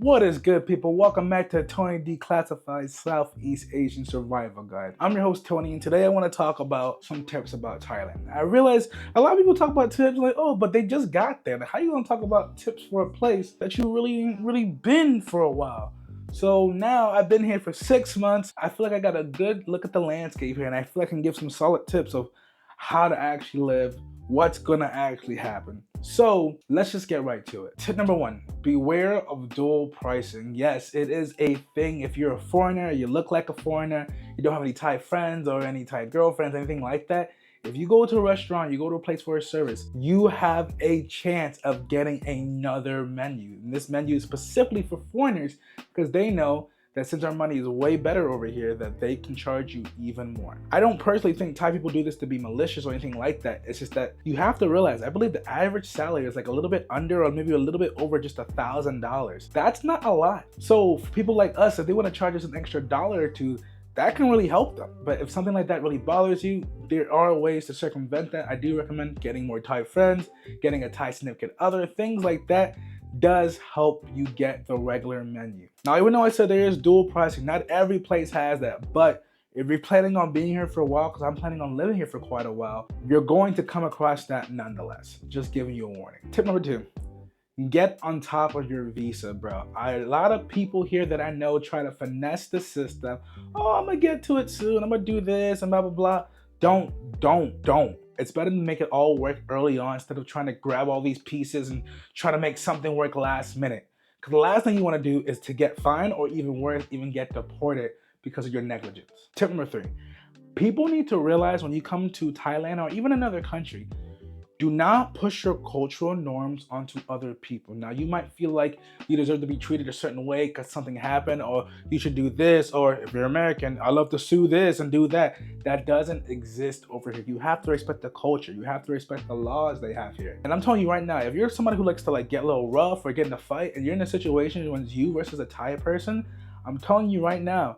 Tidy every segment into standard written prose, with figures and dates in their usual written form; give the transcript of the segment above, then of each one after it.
What is good, people? Welcome back to Tony Declassified Southeast Asian Survival Guide. I'm your host, Tony, and today I want to talk about some tips about Thailand. I realize a lot of people talk about tips like, oh, but they just got there. Like, how you going to talk about tips for a place that you really been for a while? So now I've been here for 6 months. I feel like I got a good look at the landscape here, and I feel like I can give some solid tips of how to actually live, what's gonna actually happen. So let's just get right to it. Tip number one, beware of dual pricing. Yes, it is a thing. If you're a foreigner, you look like a foreigner, you don't have any Thai friends or any Thai girlfriends, anything like that. If you go to a restaurant, you go to a place for a service, you have a chance of getting another menu. And this menu is specifically for foreigners because they know that since our money is way better over here, that they can charge you even more. I don't personally think Thai people do this to be malicious or anything like that. It's just that you have to realize, I believe the average salary is like a little bit under or maybe a little bit over just $1,000. That's not a lot. So for people like us, if they want to charge us an extra dollar or two, that can really help them. But if something like that really bothers you, there are ways to circumvent that. I do recommend getting more Thai friends, getting a Thai significant other, things like that does help you get the regular menu. Now, even though I said there is dual pricing, not every place has that, but if you're planning on being here for a while, because I'm planning on living here for quite a while, you're going to come across that nonetheless. Just giving you a warning. Tip number two, get on top of your visa, bro. A lot of people here that I know try to finesse the system. Oh, I'm gonna get to it soon. I'm gonna do this and blah, blah, blah. Don't. It's better to make it all work early on instead of trying to grab all these pieces and try to make something work last minute. Because the last thing you want to do is to get fined or even worse, even get deported because of your negligence. Tip number three, people need to realize when you come to Thailand or even another country, do not push your cultural norms onto other people. Now, you might feel like you deserve to be treated a certain way because something happened, or you should do this, or if you're American, I love to sue this and do that. That doesn't exist over here. You have to respect the culture. You have to respect the laws they have here. And I'm telling you right now, if you're somebody who likes to like get a little rough or get in a fight, and you're in a situation when it's you versus a Thai person, I'm telling you right now,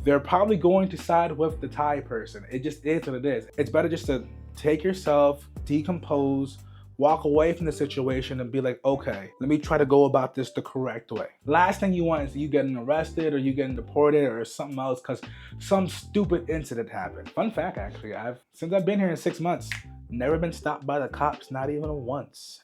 they're probably going to side with the Thai person. It just is what it is. It's better just to take yourself, decompose, walk away from the situation and be like, okay, let me try to go about this the correct way. Last thing you want is you getting arrested or you getting deported or something else because some stupid incident happened. Fun fact, actually, since I've been here in 6 months, never been stopped by the cops, not even once.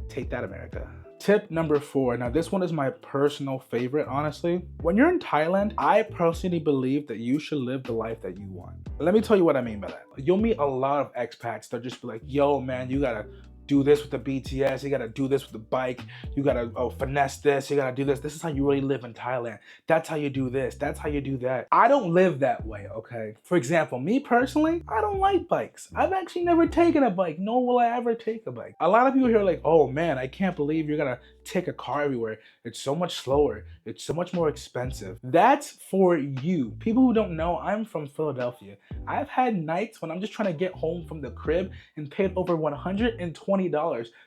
Take that, America. Tip number four. Now, this one is my personal favorite, honestly. When you're in Thailand, I personally believe that you should live the life that you want. Let me tell you what I mean by that. You'll meet a lot of expats that just be like, yo, man, you gotta do this with the BTS, you gotta do this with the bike, you gotta finesse this, you gotta do this. This is how you really live in Thailand. That's how you do this, that's how you do that. I don't live that way, okay? For example, me personally, I don't like bikes. I've actually never taken a bike, nor will I ever take a bike. A lot of people here are like, oh man, I can't believe you're gonna take a car everywhere. It's so much slower, it's so much more expensive. That's for you. People who don't know, I'm from Philadelphia. I've had nights when I'm just trying to get home from the crib and paid over $120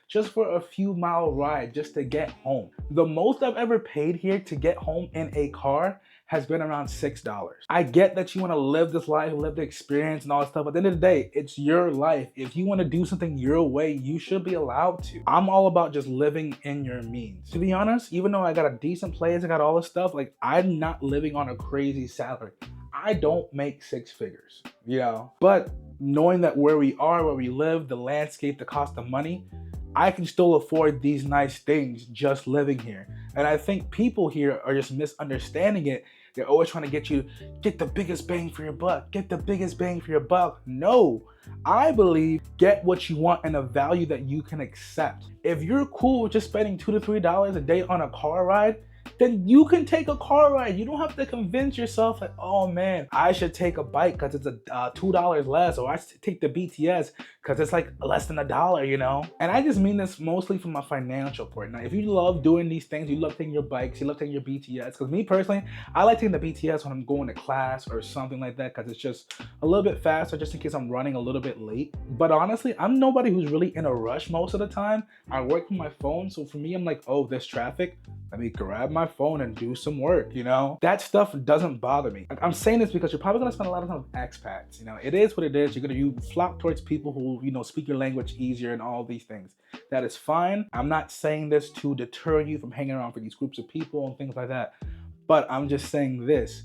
just for a few mile ride just to get home. The most I've ever paid here to get home in a car has been around $6. I get that you want to live this life, live the experience and all that stuff, but at the end of the day, it's your life. If you want to do something your way, you should be allowed to. I'm all about just living in your means. To be honest, even though I got a decent place, I got all this stuff, like I'm not living on a crazy salary. I don't make 6 figures, you know? But knowing that where we are, where we live, the landscape, the cost of money, I can still afford these nice things just living here. And I think people here are just misunderstanding it. They're always trying to get you, get the biggest bang for your buck, get the biggest bang for your buck. No, I believe get what you want and a value that you can accept. If you're cool with just spending $2 to $3 a day on a car ride, then you can take a car ride. You don't have to convince yourself like, oh man, I should take a bike because it's $2 less, or I should take the BTS because it's like less than $1, you know? And I just mean this mostly from a financial point. Now, if you love doing these things, you love taking your bikes, you love taking your BTS, because me personally, I like taking the BTS when I'm going to class or something like that because it's just a little bit faster just in case I'm running a little bit late. But honestly, I'm nobody who's really in a rush most of the time. I work from my phone, so for me, I'm like, oh, there's traffic. Let me grab my phone and do some work, you know? That stuff doesn't bother me. Like, I'm saying this because you're probably gonna spend a lot of time with expats, you know? It is what it is. You flock towards people who, you know, speak your language easier and all these things. That is fine. I'm not saying this to deter you from hanging around for these groups of people and things like that. But I'm just saying this,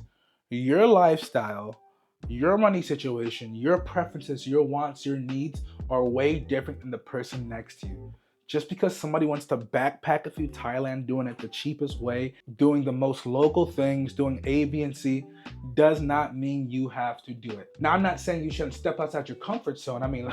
your lifestyle, your money situation, your preferences, your wants, your needs are way different than the person next to you. Just because somebody wants to backpack through Thailand, doing it the cheapest way, doing the most local things, doing A, B, and C, does not mean you have to do it. Now, I'm not saying you shouldn't step outside your comfort zone. I mean,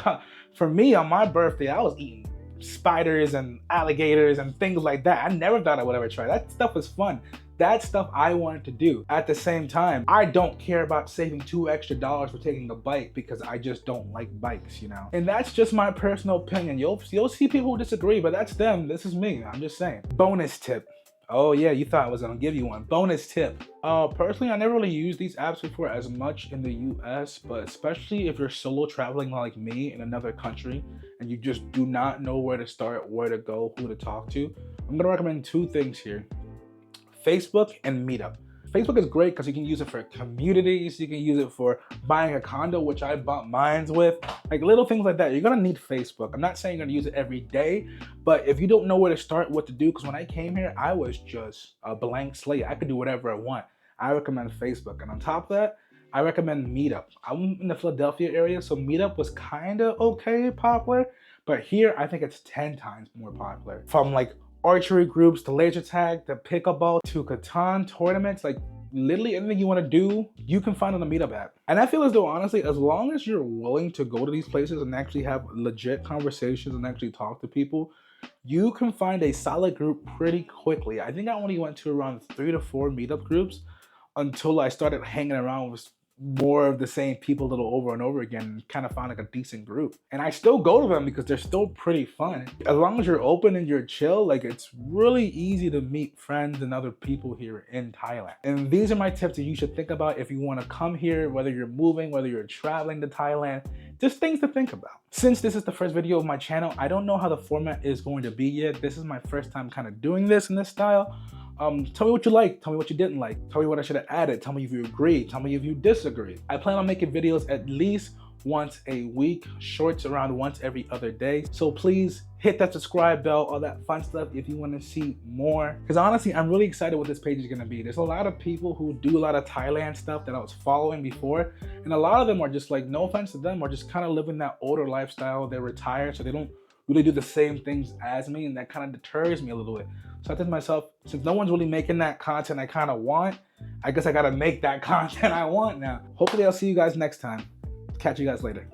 for me, on my birthday, I was eating spiders and alligators and things like that. I never thought I would ever try. That stuff was fun. That's stuff I wanted to do. At the same time, I don't care about saving $2 extra for taking a bike because I just don't like bikes, you know? And that's just my personal opinion. You'll see people who disagree, but that's them. This is me. I'm just saying. Bonus tip. Oh yeah, you thought I was gonna give you one. Bonus tip. Personally, I never really used these apps before as much in the US, but especially if you're solo traveling like me in another country and you just do not know where to start, where to go, who to talk to, I'm gonna recommend two things here. Facebook and Meetup. Facebook is great because you can use it for communities, you can use it for buying a condo, which I bought mines with, like little things like that. You're gonna need Facebook. I'm not saying you're gonna use it every day, but if you don't know where to start, what to do, because when I came here, I was just a blank slate. I could do whatever I want. I recommend Facebook. And on top of that, I recommend Meetup. I'm in the Philadelphia area, so Meetup was kind of okay, popular, but here I think it's 10 times more popular. From like archery groups to laser tag to pickleball to Catan tournaments, like literally anything you want to do, you can find on the Meetup app. And I feel as though, honestly, as long as you're willing to go to these places and actually have legit conversations and actually talk to people, you can find a solid group pretty quickly. I think I only went to around 3 to 4 Meetup groups until I started hanging around with more of the same people a little over and over again and kind of found like a decent group. And I still go to them because they're still pretty fun. As long as you're open and you're chill, like it's really easy to meet friends and other people here in Thailand. And these are my tips that you should think about if you want to come here, whether you're moving, whether you're traveling to Thailand, just things to think about. Since this is the first video of my channel, I don't know how the format is going to be yet. This is my first time kind of doing this in this style. Tell me what you liked, tell me what you didn't like, tell me what I should have added, tell me if you agree, tell me if you disagree. I plan on making videos at least once a week, shorts around once every other day. So please hit that subscribe bell, all that fun stuff if you want to see more. Because honestly, I'm really excited what this page is going to be. There's a lot of people who do a lot of Thailand stuff that I was following before. And a lot of them are just like, no offense to them, are just kind of living that older lifestyle. They're retired, so they don't really do the same things as me. And that kind of deters me a little bit. So I think to myself, since no one's really making that content I kind of want, I guess I got to make that content I want now. Hopefully I'll see you guys next time. Catch you guys later.